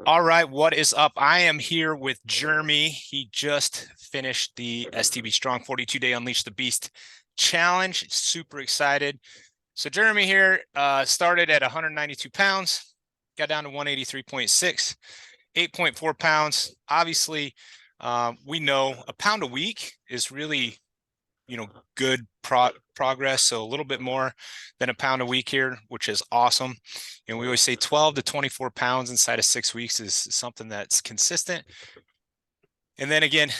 All right, what is up? I am here with Jeremy. He just finished the STB Strong 42-day Unleash the Beast challenge. Super excited. So Jeremy here started at 192 pounds, got down to 183.6, 8.4 pounds. Obviously, we know a pound a week is really good progress. So a little bit more than a pound a week here, which is awesome. And we always say 12 to 24 pounds inside of 6 weeks is something that's consistent. And then again,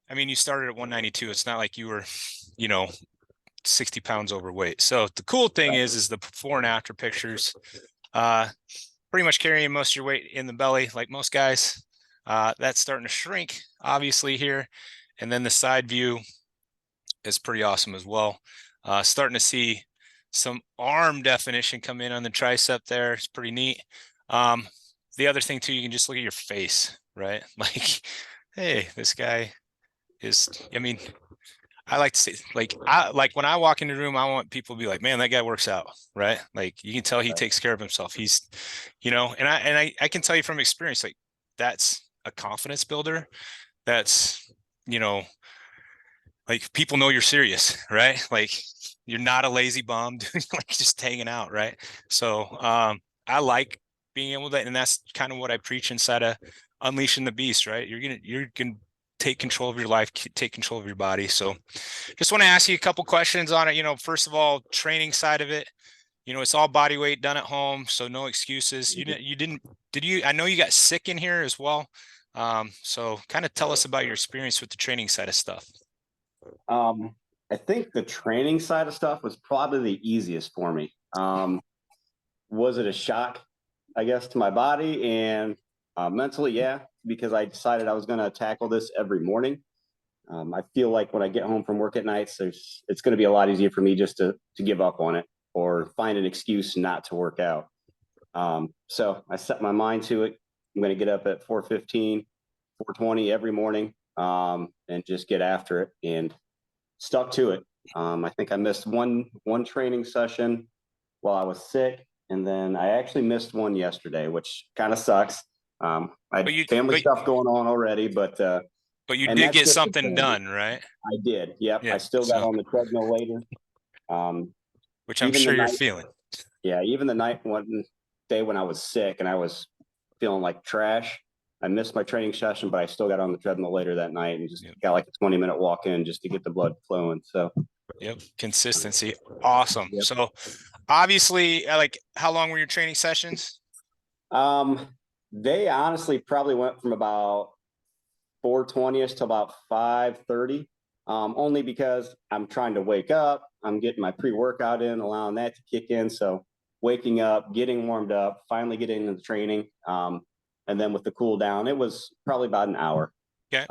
I mean, you started at 192. It's not like you were, you know, 60 pounds overweight. So the cool thing is the before and after pictures, pretty much carrying most of your weight in the belly, like most guys. That's starting to shrink, obviously, here. And then the side view is pretty awesome as well. Starting to see some arm definition come in on the tricep there. It's pretty neat. The other thing too, you can just look at your face, right? Like, hey, this guy is, I mean, I like to say, like when I walk into the room, I want people to be like, man, that guy works out, right? Like you can tell he takes care of himself. He's, and I can tell you from experience, like that's a confidence builder. That's, you know, like people know you're serious, right? Like you're not a lazy bum doing like just hanging out, right? So I like being able to, and that's kind of what I preach inside of Unleashing the Beast, right? You're gonna take control of your life, take control of your body. So just want to ask you a couple questions on it. First of all, training side of it. It's all body weight done at home, so no excuses. Did you? I know you got sick in here as well. So kind of tell us about your experience with the training side of stuff. I think the training side of stuff was probably the easiest for me. Was it a shock, I guess, to my body and mentally? Yeah, because I decided I was going to tackle this every morning. I feel like when I get home from work at nights, it's going to be a lot easier for me just to give up on it or find an excuse not to work out. So I set my mind to it. I'm going to get up at 4:15, 4:20 every morning, and just get after it. And stuck to it. I think I missed one training session while I was sick, and then I actually missed one yesterday, which kind of sucks. I But had you, family but stuff going on already, but but you and did that's get just the something thing. done, right? I did. Yep, I Yeah. still got So, on the treadmill later. Um, which I'm even the sure you're night, feeling. yeah, even the night one day when I was sick and I was feeling like trash. I missed my training session, but I still got on the treadmill later that night and just Yep. got like a 20-minute walk in just to get the blood flowing. So, Yep. Consistency. Awesome. yep. So obviously, like how long were your training sessions? Um, they honestly probably went from about 4:20ish to about 5:30. Only because I'm trying to wake up. I'm getting my pre-workout in, allowing that to kick in. So waking up, getting warmed up, finally getting into the training. And then with the cool down, it was probably about an hour. Okay.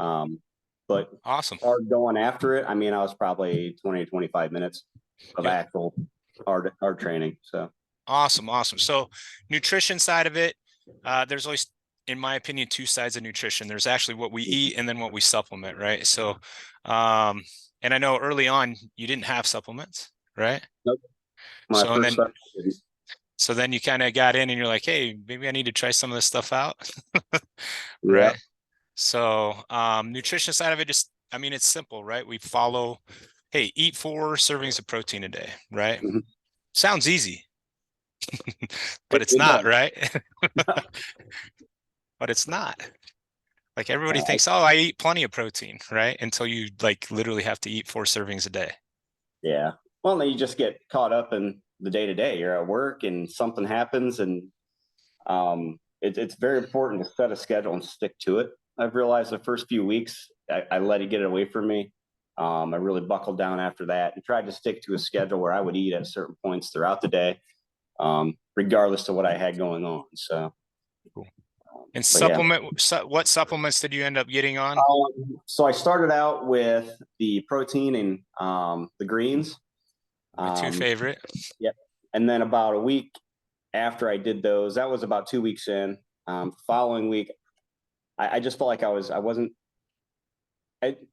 But Awesome. hard going after it. I mean, I was probably 20 to 25 minutes of Yep. actual hard training. So Awesome. Awesome. So nutrition side of it, there's always, in my opinion, two sides of nutrition. There's actually what we eat and then what we supplement, right? So, and I know early on you didn't have supplements, right? nope. My So, and first then session. So then you kind of got in and you're like, hey, maybe I need to try some of this stuff out. Yeah. Right. So nutrition side of it, just, I mean, it's simple, right? We follow, hey, eat 4 servings of protein a day, right? Mhm. Sounds easy, but it's It not, does. right? But it's not. Like everybody Uh, thinks, oh, I eat plenty of protein, right? Until you like literally have to eat 4 servings a day. Yeah. Well, then you just get caught up in the day to day. You're at work and something happens, and it's very important to set a schedule and stick to it. I've realized the first few weeks I let it get away from me. I really buckled down after that and tried to stick to a schedule where I would eat at certain points throughout the day, regardless of what I had going on. So, Cool. And but yeah. what supplements did you end up getting on? So I started out with the protein and the greens. My two Um, favorite. Yep. And then about a week after I did those, that was about 2 weeks in. Following week, I just felt like I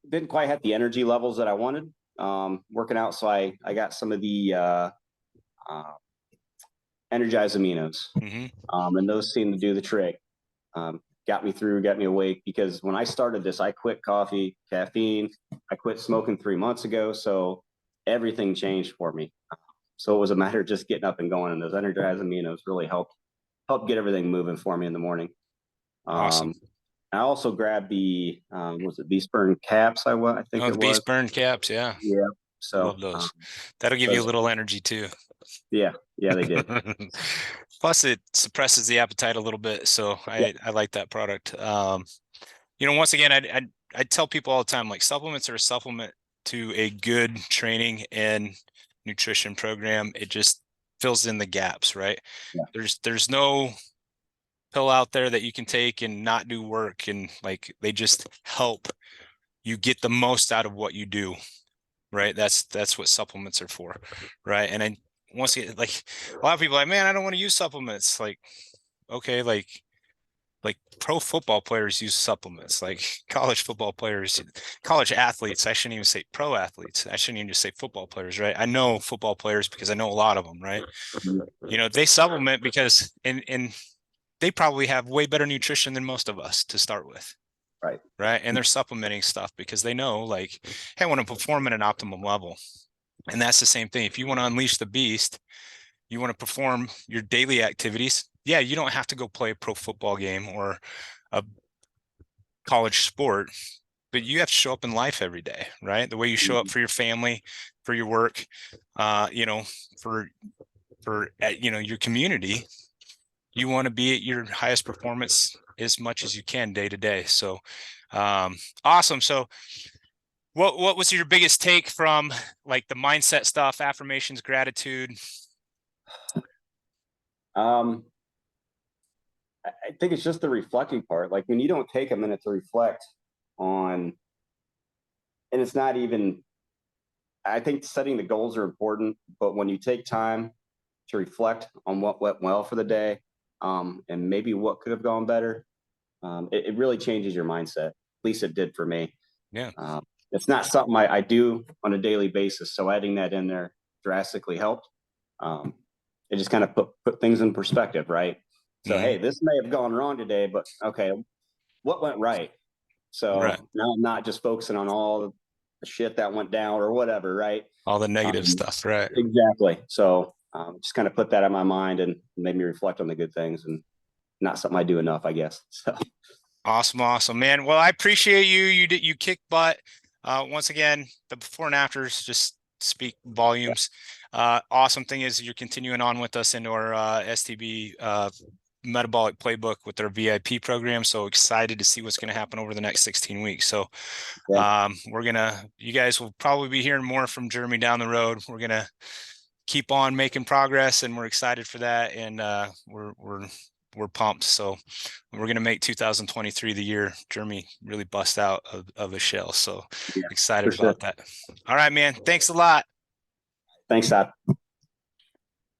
didn't quite have the energy levels that I wanted working out. So I got some of the uh, energized aminos, Hmm. and those seem to do the trick. got me through, got me awake, because when I started this, I quit coffee, caffeine. I quit smoking 3 months ago. So everything changed for me. So it was a matter of just getting up and going, and it was energizing me, and it was really helped get everything moving for me in the morning. Awesome. I also grabbed the was it Beast Burn caps? I think Oh, it the was. Beast Burn caps. Yeah. Yeah. Love So those. That'll give you a those, little energy too. yeah, yeah, they did. Plus it suppresses the appetite a little bit. So Yeah. I like that product. Once again, I tell people all the time, like supplements are a supplement to a good training and nutrition program. It just fills in the gaps, right? Yeah. There's no pill out there that you can take and not do work, and like they just help you get the most out of what you do, right? That's what supplements are for, right? And then once again, like a lot of people are like, man, I don't want to use supplements. Like, okay, like pro football players use supplements, like college football players, college athletes. I shouldn't even say pro athletes. I shouldn't even just say football players, right? I know football players because I know a lot of them, right? They supplement because and they probably have way better nutrition than most of us to start with. Right. Right. And they're supplementing stuff because they know, like, hey, I want to perform at an optimum level. And that's the same thing. If you want to unleash the beast, you want to perform your daily activities. Yeah, you don't have to go play a pro football game or a college sport, but you have to show up in life every day, right? The way you show up for your family, for your work, for your community. You want to be at your highest performance as much as you can day to day. So awesome. So what was your biggest take from like the mindset stuff, affirmations, gratitude? Um, I think it's just the reflecting part. Like when you don't take a minute to reflect on, and it's not even, I think setting the goals are important, but when you take time to reflect on what went well for the day, and maybe what could have gone better, it really changes your mindset. At least it did for me. Yeah. It's not something I do on a daily basis. So adding that in there drastically helped. It just kind of put things in perspective, right? So, Mm-hmm. hey, this may have gone wrong today, but okay, what went right? Right. So now I'm not just focusing on all the shit that went down or whatever, right? All the negative stuff. Right. Exactly. So just kind of put that in my mind and made me reflect on the good things, and not something I do enough, I guess. So Awesome, man. Well, I appreciate you. You kick butt. Once again, the before and afters just speak yeah, volumes. Awesome thing is you're continuing on with us into our STB metabolic playbook with our VIP program. So excited to see what's going to happen over the next 16 weeks. So yeah, you guys will probably be hearing more from Jeremy down the road. We're going to keep on making progress, and we're excited for that. And we're pumped. So we're going to make 2023 the year Jeremy really bust out of a shell. So yeah, excited for sure. about that. All right, man. Thanks a lot. Thanks, Todd.